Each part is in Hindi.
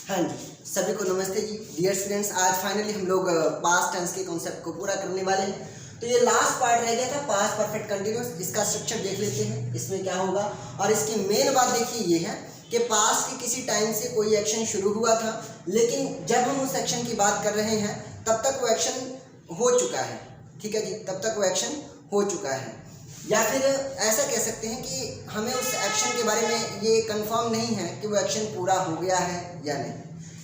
हाँ जी, सभी को नमस्ते जी। डियर स्टूडेंट्स, आज फाइनली हम लोग पास्ट टेंस के कॉन्सेप्ट को पूरा करने वाले हैं। तो ये लास्ट पार्ट रह गया था पास्ट परफेक्ट कंटिन्यूअस। इसका स्ट्रक्चर देख लेते हैं, इसमें क्या होगा। और इसकी मेन बात देखिए ये है कि पास्ट के किसी टाइम से कोई एक्शन शुरू हुआ था, लेकिन जब हम उस एक्शन की बात कर रहे हैं तब तक वो एक्शन हो चुका है। ठीक है जी, तब तक वो एक्शन हो चुका है। या फिर ऐसा कह सकते हैं कि हमें उस एक्शन के बारे में ये कंफर्म नहीं है कि वो एक्शन पूरा हो गया है या नहीं।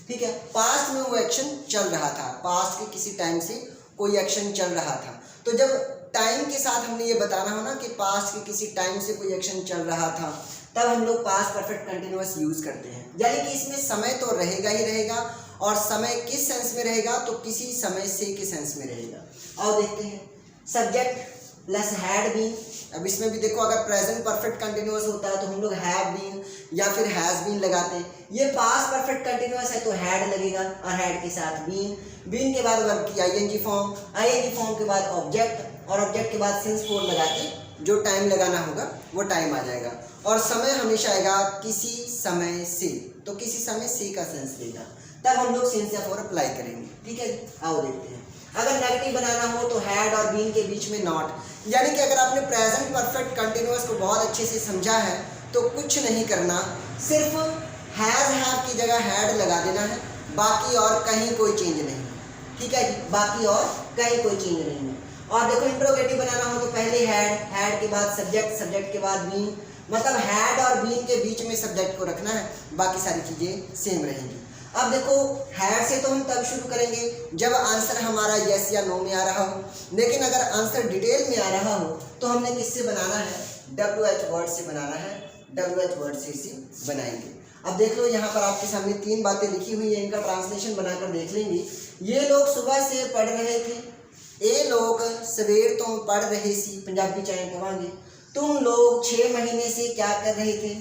ठीक है, पास्ट में वो एक्शन चल रहा था, पास्ट के किसी टाइम से कोई एक्शन चल रहा था। तो जब टाइम के साथ हमने ये बताना हो ना कि पास्ट के किसी टाइम से कोई एक्शन चल रहा था, तब हम लोग पास्ट परफेक्ट कंटिन्यूअस यूज करते हैं। यानी कि इसमें समय तो रहेगा ही रहेगा, और समय किस सेंस में रहेगा, तो किसी समय से के सेंस में रहेगा। और देखते हैं, सब्जेक्ट प्लस हैड बीन। अब इसमें भी देखो, अगर प्रेजेंट परफेक्ट कंटिन्यूअस होता है तो हम लोग हैव बीन या फिर हैज बीन लगाते हैं। ये पास्ट परफेक्ट कंटिन्यूअस है तो हैड लगेगा, और हैड के साथ बीन, बीन के बाद वर्ब की आईएनजी फॉर्म, आईएनजी फॉर्म के बाद ऑब्जेक्ट, और ऑब्जेक्ट के बाद सिंस फोर लगा के जो टाइम लगाना होगा वो टाइम आ जाएगा। और समय हमेशा आएगा किसी समय से, तो किसी समय से का सेंस लेगा, तब हम लोग सिंस या फोर अप्लाई करेंगे। ठीक है, आओ देखते हैं। अगर नेगेटिव बनाना हो तो हैड और बीन के बीच में नॉट। यानी कि अगर आपने प्रेजेंट परफेक्ट कंटिन्यूअस को बहुत अच्छे से समझा है तो कुछ नहीं करना, सिर्फ हैज हैव की जगह हैड लगा देना है, बाकी और कहीं कोई चेंज नहीं है। ठीक है, बाकी और कहीं कोई चेंज नहीं है। और देखो, इंट्रोगेटिव बनाना हो तो पहले हैड, हैड के बाद सब्जेक्ट, सब्जेक्ट के बाद बीन, मतलब हैड और बीन के बीच में सब्जेक्ट को रखना है, बाकी सारी चीजें सेम रहेंगी। अब देखो, हैड से तो हम तब शुरू करेंगे जब आंसर हमारा यस या नो में आ रहा हो, लेकिन अगर आंसर डिटेल में आ रहा हो तो हमने किससे बनाना है, WH वर्ड से बनाना है, WH वर्ड से इसे बनाएंगे। अब देख लो, यहाँ पर आपके सामने 3 बातें लिखी हुई है, इनका ट्रांसलेशन बनाकर देख लेंगे। ये लोग सुबह से पढ़ रहे थे, ये लोग सवेर तो पढ़ रहे सी, पंजाबी चाहे कहेंगे। तुम लोग 6 महीने से क्या कर रहे थे,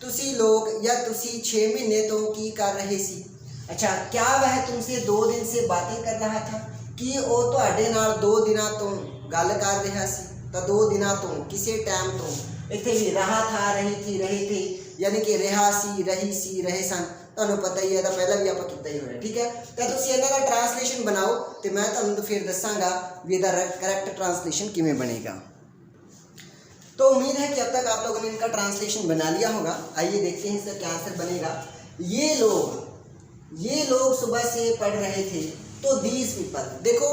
तुसी लोग या तुसी 6 महीने तो की कर रहे सी। अच्छा, क्या वह तुमसे 2 दिन से बातें कर रहा था, कि वो तुहाडे नाल 2 दिनों तो गल कर रहा सी। तो 2 दिनों तो किसी टाइम तो इत्थे भी रहा था, रही थी, रहे थे, यानी कि रहा सी, रही सी, रहे सन। तुहानू पता ही है, तो पहला भी आपां कीता ही होया। ठीक है, तो तुसीं इन्हां दा ट्रांसलेशन बनाओ तो मैं तुहानू फिर दसांगा भी इहदा करैक्ट ट्रांसलेशन किवें बनेगा। तो उम्मीद है कि अब तक आप लोगों ने इनका ट्रांसलेशन बना लिया होगा। आइए देखते हैं इसका क्या आंसर बनेगा। ये लोग सुबह से पढ़ रहे थे, तो दीज पीपल। देखो,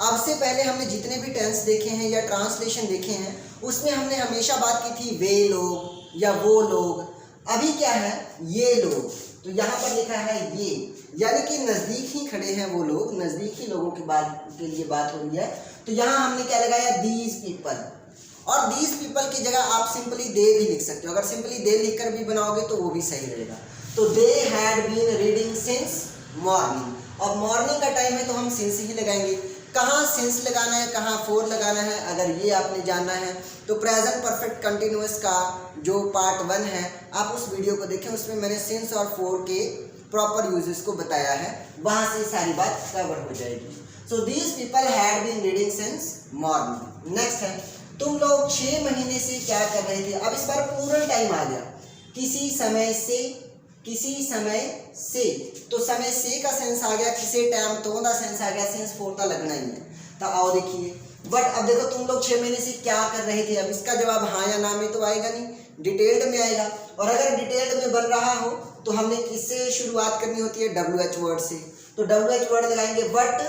अब से पहले हमने जितने भी टेंस देखे हैं या ट्रांसलेशन देखे हैं, उसमें हमने हमेशा बात की थी वे लोग या वो लोग। अभी क्या है, ये लोग। तो यहाँ पर लिखा है ये, यानी कि नज़दीक ही खड़े हैं वो लोग, नज़दीक ही लोगों की बात के लिए बात हो रही है। तो यहाँ हमने क्या लगाया, दीज पीपल। और दीज पीपल की जगह आप सिंपली दे भी लिख सकते हो। अगर सिंपली दे लिखकर भी बनाओगे तो वो भी सही रहेगा। तो they had been reading since morning. और मॉर्निंग का टाइम है तो हम सिंस ही लगाएंगे। कहाँ सिंस लगाना है, कहाँ फोर लगाना है, अगर ये आपने जानना है तो प्रेजेंट परफेक्ट कंटिन्यूअस का जो पार्ट 1 है, आप उस वीडियो को देखें, उसमें मैंने सिंस और फोर के प्रॉपर यूजेस को बताया है, वहाँ से सारी बात कवर हो जाएगी। So these people had been reading since morning. Next है, तुम लोग 6 महीने से क्या कर रहे थे। अब इस बार प्लूरल टाइम आ गया, किसी समय से, किसी समय से। तो समय से का सेंस आ गया, किसी टाइम तो का सेंस आ गया, सेंस फोर का लगना ही है। तो आओ देखिए, बट अब देखो, तुम लोग 6 महीने से क्या कर रहे थे। अब इसका जवाब हाँ या ना में तो आएगा नहीं, डिटेल्ड में आएगा। और अगर डिटेल्ड में बन रहा हो तो हमने किससे शुरुआत करनी होती है, WH वर्ड से। तो WH वर्ड लगाएंगे, what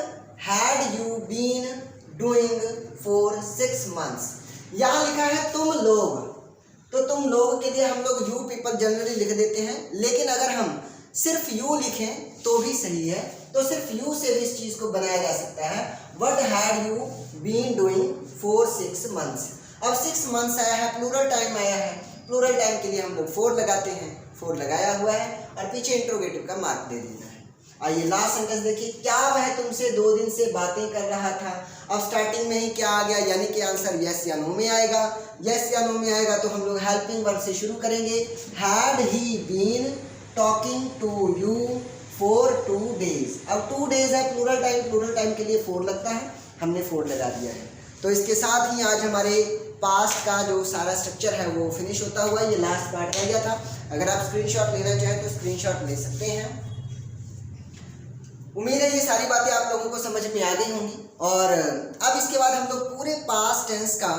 had you been doing for 6 months. यहाँ लिखा है तुम लोग, तो तुम लोग के लिए हम लोग यू पीपल जनरली लिख देते हैं, लेकिन अगर हम सिर्फ यू लिखें तो भी सही है। तो सिर्फ यू से भी इस चीज को बनाया जा सकता है, what had you been doing for 6 months. अब 6 मंथ्स आया है, प्लूरल टाइम आया है, प्लूरल टाइम के लिए हम लोग 4 लगाते हैं, 4 लगाया हुआ है, और पीछे इंट्रोगेटिव का मार्क दे देना है। आइए लास्ट सेंटेंस देखिए, क्या वह तुमसे 2 दिन से बातें कर रहा था। अब स्टार्टिंग में ही क्या आ गया, यानी कि आंसर यस या नो में आएगा। यस या नो में आएगा तो हम लोग हेल्पिंग वर्ब से शुरू करेंगे। Had he been talking to you for 2 days. अब 2 डेज है, प्लूरल टाइम, प्लूरल टाइम के लिए 4 लगता है, हमने 4 लगा दिया है। तो इसके साथ ही आज हमारे पास्ट का जो सारा स्ट्रक्चर है वो फिनिश होता हुआ, ये लास्ट पार्ट रह गया था। अगर आप स्क्रीनशॉट लेना चाहें तो स्क्रीनशॉट ले सकते हैं। उम्मीद है ये सारी बातें आप लोगों को समझ में आ गई होंगी। और अब इसके बाद हम लोग पूरे पास्ट टेंस का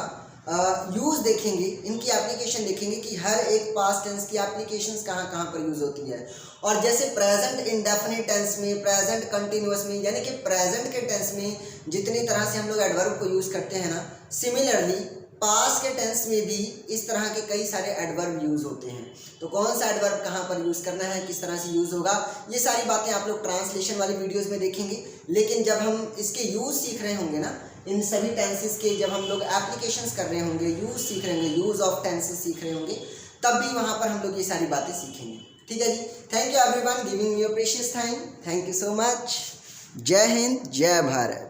यूज़ देखेंगे, इनकी एप्लीकेशन देखेंगे कि हर एक पास्ट टेंस की एप्लीकेशंस कहाँ कहाँ पर यूज़ होती है। और जैसे प्रेजेंट इंडेफिनिट टेंस में, प्रेजेंट कंटिन्यूअस में, यानी कि प्रेजेंट के टेंस में जितनी तरह से हम लोग एडवर्ब को यूज़ करते हैं ना, सिमिलरली पास्ट के टेंस में भी इस तरह के कई सारे एडवर्ब यूज़ होते हैं। तो कौन सा एडवर्ब कहाँ पर यूज़ करना है, किस तरह से यूज़ होगा, ये सारी बातें आप लोग ट्रांसलेशन वाली वीडियोस में देखेंगे। लेकिन जब हम इसके यूज़ सीख रहे होंगे ना, इन सभी टेंसेस के जब हम लोग एप्लीकेशंस कर रहे होंगे, यूज़ सीख रहे होंगे, यूज़ ऑफ टेंसेस सीख रहे होंगे, तब भी वहाँ पर हम लोग ये सारी बातें सीखेंगे। ठीक है जी। Thank you everyone giving me your precious time. Thank you so much. Jai Hind, जय भारत।